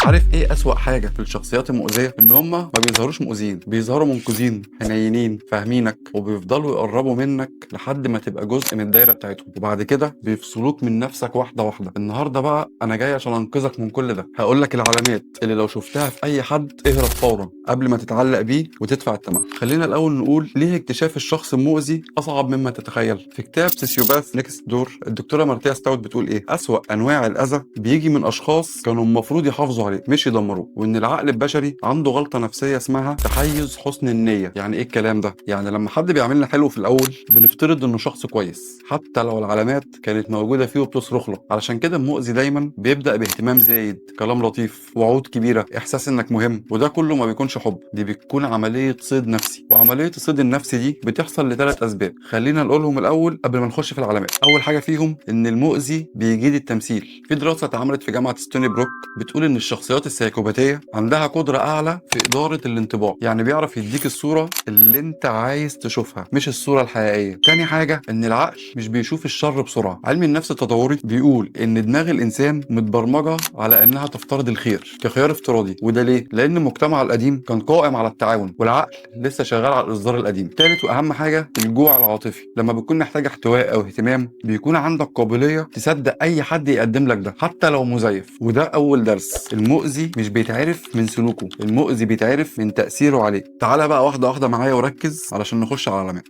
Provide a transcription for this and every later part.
عارف ايه اسوأ حاجة في الشخصيات المؤذية؟ ان هما ما بيظهروش مؤذيين، بيظهروا منقذين حنينين فاهمينك، وبيفضلوا يقربوا منك لحد ما تبقى جزء من الدايرة بتاعتهم، وبعد كده بيفصلوك من نفسك واحدة واحدة. النهاردة بقى انا جاي عشان انقذك من كل ده. هقول لك العلامات اللي لو شفتها في اي حد اهرب فورا قبل ما تتعلق بيه وتدفع الثمن. خلينا الاول نقول ليه اكتشاف الشخص المؤذي اصعب مما تتخيل. في كتاب سيسيوباث نيكست دور الدكتورة مارتيا ستاوت بتقول ايه؟ اسوأ انواع الاذى بيجي من اشخاص كانوا المفروض يحافظوا عليه مش يدمروه، وان العقل البشري عنده غلطه نفسيه اسمها تحيز حسن النيه. يعني ايه الكلام ده؟ يعني لما حد بيعملنا حلو في الاول بنفترض انه شخص كويس حتى لو العلامات كانت موجوده فيه وبتصرخ له. علشان كده المؤذي دايما بيبدا باهتمام زايد، كلام لطيف، وعود كبيره، احساس انك مهم، وده كله ما بيكونش حب، دي بتكون عمليه صيد نفسي. وعمليه الصيد النفسي دي بتحصل لثلاث اسباب، خلينا نقولهم الاول قبل ما نخش في العلامات. اول حاجه فيهم ان المؤذي بيجيد التمثيل. في دراسه اتعملت في جامعه ستوني بروك بتقول ان الشخصيات السيكوباتيه عندها قدره اعلى في اداره الانطباع، يعني بيعرف يديك الصوره اللي انت عايز تشوفها مش الصوره الحقيقيه. تاني حاجه ان العقل مش بيشوف الشر بسرعه. علم النفس التطوري بيقول ان دماغ الانسان متبرمجه على انها تفترض الخير كخيار افتراضي، وده ليه؟ لان المجتمع القديم كان قائم على التعاون، والعقل لسه شغال على الاصدار القديم. تالت واهم حاجه الجوع العاطفي. لما بتكون محتاج احتواء او اهتمام بيكون عندك قابليه تصدق اي حد يقدم لك ده حتى لو مزيف. وده اول درس، المؤذي مش بيتعرف من سلوكه، المؤذي بيتعرف من تاثيره عليه. تعالى بقى واحده واحده معايا وركز علشان نخش على العلامات.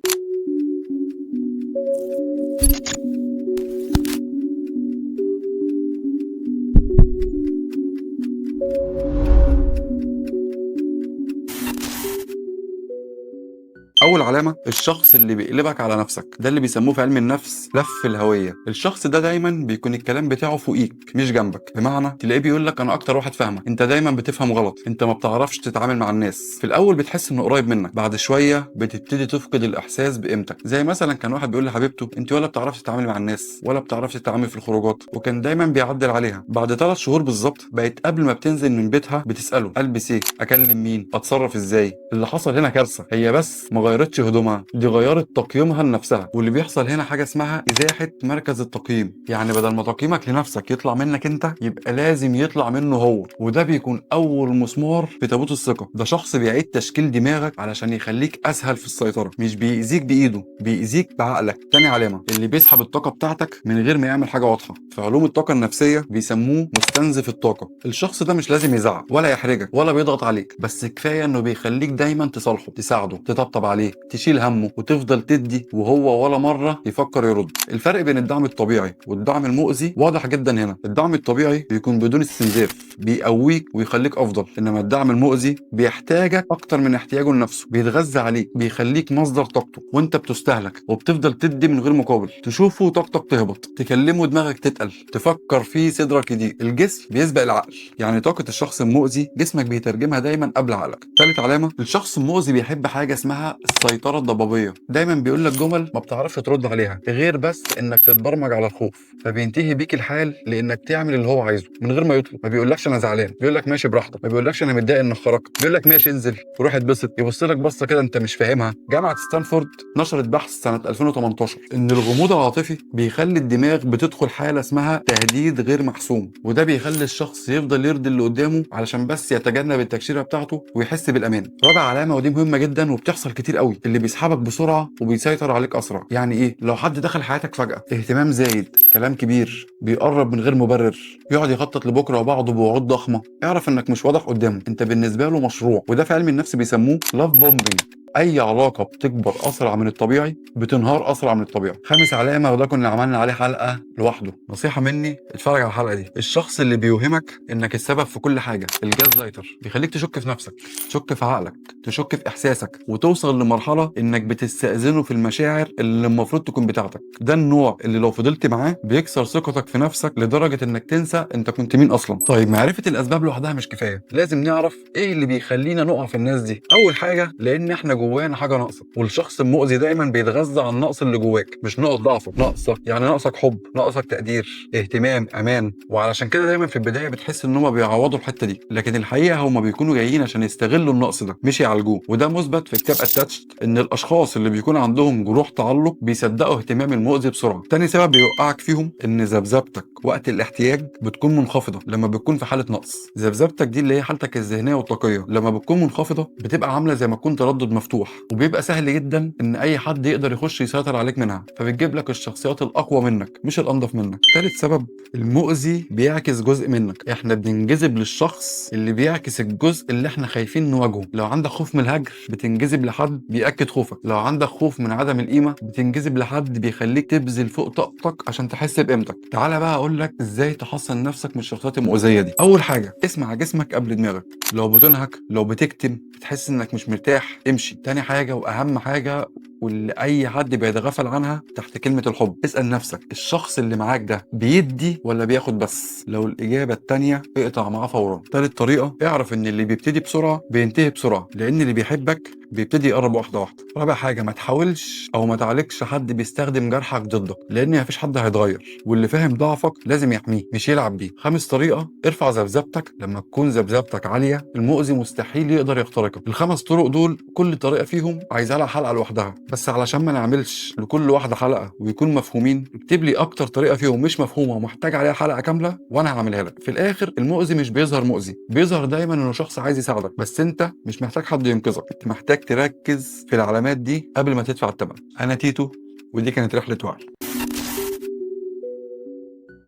اول علامه الشخص اللي بيقلبك على نفسك، ده اللي بيسموه في علم النفس لف الهويه. الشخص ده دايما بيكون الكلام بتاعه فوقيك مش جنبك، بمعنى تلاقيه بيقول لك انا اكتر واحد فاهمك، انت دايما بتفهم غلط، انت ما بتعرفش تتعامل مع الناس. في الاول بتحس انه قريب منك، بعد شويه بتبتدي تفقد الاحساس بقيمتك. زي مثلا كان واحد بيقول لحبيبته انت ولا بتعرفي تتعاملي مع الناس ولا بتعرفي تتعاملي في الخروجات، وكان دايما بيعدل عليها. بعد 3 شهور بالظبط بقت قبل ما بتنزل من بيتها بتساله البس ايه، اكلم مين، اتصرف ازاي. اللي حصل هنا كارثه، هي بس ما غيرتش هدومها، دي غيرت تقييمها لنفسها. واللي بيحصل هنا حاجه اسمها ازاحه مركز التقييم، يعني بدل ما تقييمك لنفسك يطلع منك انت يبقى لازم يطلع منه هو، وده بيكون اول مسمار في تابوت الثقه. ده شخص بيعيد تشكيل دماغك علشان يخليك اسهل في السيطره، مش بيأذيك بايده، بيأذيك بعقلك. تاني علامه اللي بيسحب الطاقه بتاعتك من غير ما يعمل حاجه واضحه. في علوم الطاقه النفسيه بيسموه مستنزف الطاقه. الشخص ده مش لازم يزعق ولا يحرجك ولا بيضغط عليك، بس كفايه انه بيخليك دايما تصالحه، تساعده، تطبطب عليه، تشيل همه، وتفضل تدي وهو ولا مره يفكر يرد. الفرق بين الدعم الطبيعي والدعم المؤذي واضح جدا هنا. الدعم الطبيعي بيكون بدون استنزاف، بيقويك ويخليك افضل، انما الدعم المؤذي بيحتاجك اكتر من احتياجه لنفسه، بيتغذى عليك، بيخليك مصدر طاقته وانت بتستهلك، وبتفضل تدي من غير مقابل. تشوفه طاقتك تهبط، تكلمه دماغك تتقل، تفكر فيه صدرك يضيق. الجسم بيسبق العقل، يعني طاقه الشخص المؤذي جسمك بيترجمها دايما قبل عقلك. ثالث علامه الشخص المؤذي بيحب حاجه اسمها السيطره الضبابيه. دايما بيقول لك جمل ما بتعرفش ترد عليها غير بس انك تتبرمج على الخوف، فبينتهي بيك الحال لانك تعمل اللي هو عايزه من غير ما يطلب. ما بيقولكش انا زعلان، بيقول لك ماشي براحتك. ما بيقولكش انا متضايق انك خرجت، بيقول لك ماشي انزل وروح اتبسط. يبص لك بصه كده انت مش فاهمها. جامعه ستانفورد نشرت بحث سنه 2018 ان الغموض العاطفي بيخلي الدماغ بتدخل حاله اسمها تهديد غير محسوم، وده بيخلي الشخص يفضل يرضي اللي قدامه علشان بس يتجنب التكشيره بتاعته ويحس بالامان. رابع علامه ودي مهمه جدا وبتحصل كتير قوي، اللي بيسحبك بسرعه وبيسيطر عليك اسرع. يعني ايه؟ لو حد دخل حياتك فجاه، اهتمام زايد، كلام كبير، بيقرب من غير مبرر، يقعد يخطط لبكره وبعده بوعود ضخمه، اعرف انك مش واضح قدامه، انت بالنسبه له مشروع. وده في علم النفس بيسموه لاف بومبينج. اي علاقه بتكبر اسرع من الطبيعي بتنهار اسرع من الطبيعي. خامس علامه وده كنا عملنا عليه حلقه لوحده، نصيحه مني اتفرج على الحلقه دي، الشخص اللي بيوهمك انك السبب في كل حاجه، الجاز لايتر، بيخليك تشك في نفسك، تشك في عقلك، تشك في احساسك، وتوصل لمرحله انك بتستأذنه في المشاعر اللي المفروض تكون بتاعتك. ده النوع اللي لو فضلت معاه بيكسر ثقتك في نفسك لدرجه انك تنسى انت كنت مين اصلا. طيب معرفه الاسباب لوحدها مش كفايه، لازم نعرف ايه اللي بيخلينا نقع في الناس دي. اول حاجه لان احنا جوانا حاجه ناقصه، والشخص المؤذي دايما بيتغذى على النقص اللي جواك، مش نقط ضعفك. ناقصك يعني ناقصك حب، ناقصك تقدير، اهتمام، امان. وعلشان كده دايما في البدايه بتحس ان هم بيعوضوا الحته دي، لكن الحقيقه هم بيكونوا جايين عشان يستغلوا النقص ده مش يعالجوه. وده مثبت في كتاب اتاتشد ان الاشخاص اللي بيكون عندهم جروح تعلق بيصدقوا اهتمام المؤذي بسرعه. تاني سبب بيوقعك فيهم ان ذبذبتك وقت الاحتياج بتكون منخفضه لما بتكون في حاله نقص. ذبذبتك دي اللي هي حالتك الذهنيه والطاقيه لما بتكون منخفضه بتبقى عامله زي ما تكون تردد مفتوح، وبيبقى سهل جدا ان اي حد يقدر يخش يسيطر عليك منها، فبتجيب لك الشخصيات الاقوى منك مش الانضف منك. تالت سبب، المؤذي بيعكس جزء منك. احنا بننجذب للشخص اللي بيعكس الجزء اللي احنا خايفين نواجهه. لو عندك خوف من الهجر بتنجذب لحد بيأكد خوفك، لو عندك خوف من عدم القيمه بتنجذب لحد بيخليك تبذل فوق طاقتك عشان تحس بقيمتك. تعالى بقى اقول لك ازاي تحصن نفسك من الشخصيات المؤذيه دي. اول حاجه، اسمع جسمك قبل دماغك. لو بتنهك، لو بتكتم، بتحس انك مش مرتاح، امشي. تاني حاجه واهم حاجه واللي اي حد بيتغافل عنها تحت كلمه الحب، اسال نفسك الشخص اللي معاك ده بيدي ولا بياخد بس؟ لو الاجابه التانيه اقطع معاه فورا. تالت طريقه، اعرف ان اللي بيبتدي بسرعه بينتهي بسرعه، لان اللي بيحبك بيبتدي يقرب واحده واحده. رابع حاجه، ما تحاولش او ما تعالجش حد بيستخدم جرحك ضدك، لان مفيش حد هيتغير، واللي فاهم ضعفك لازم يحميه مش يلعب بيه. خامس طريقه، ارفع ذبذبتك. لما تكون ذبذبتك عاليه المؤذي مستحيل يقدر يخترقك. الخمس طرق دول كل طريقه فيهم عايزه لها حلقه لوحدها، بس علشان ما نعملش لكل واحده حلقه ويكون مفهومين، اكتب لي اكتر طريقه فيهم مش مفهومه ومحتاج عليها حلقه كامله وانا هعملها لك. في الاخر المؤذي مش بيظهر مؤذي، بيظهر دايما انه شخص عايز يساعدك، بس انت مش محتاج حد ينقذك، انت محتاج تركز في العلامات دي قبل ما تدفع الثمن. انا تيتو، ودي كانت رحله وعي.